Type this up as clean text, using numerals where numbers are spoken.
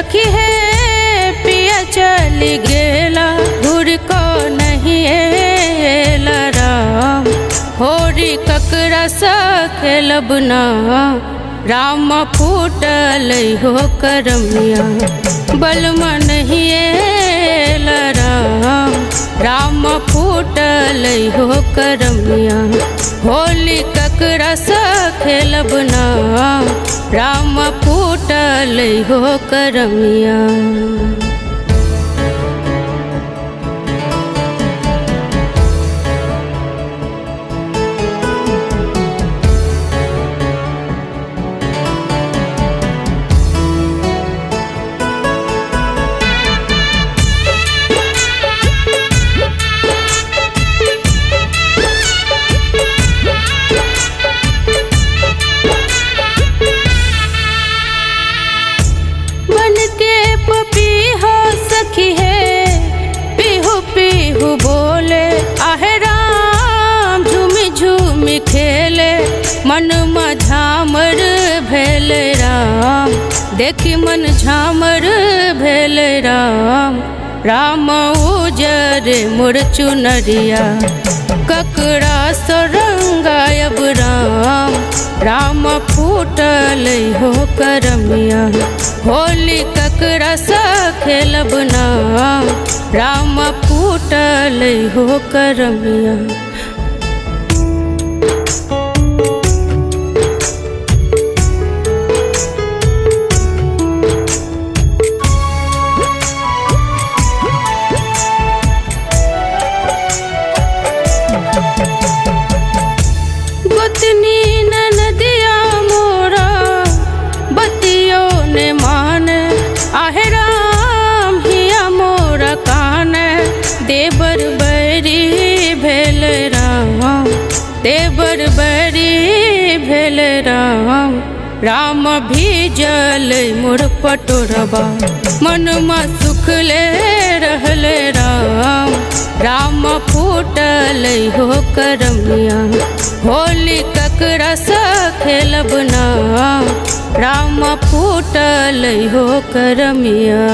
सखी है पिया चली गेला घूर को नहीं एला राम। होरी ककरा सा खेलब ना राम फूटल हो करमिया बलमा नहीं एला राम। राम फूटल हो करमिया होली ककरा सा खेलब ना राम फूटल हो करमिया। सखी है पीहू पीहू बोले आहे राम झूमी झूमी खेले मन में झामर भेल राम। देखी मन झामर भेल राम। राम उजर मोर चुनरिया ककरा सरंगायब राम। राम फूटल हो करमिया होली ककरा सा खेलब ना राम फूटल हो करमिया। गोतनी ननदिया मोरा बतियो ने मान आहे राम हिया मोरा कान। देवर बरी भेल राम देवर बरी भेल राम। राम भीजल मोर पटोरबा मन में सुख ले रहल राम। राम फूटल हो करमिया होली ककरा सा खेलब ना राम फूटल हो करमिया।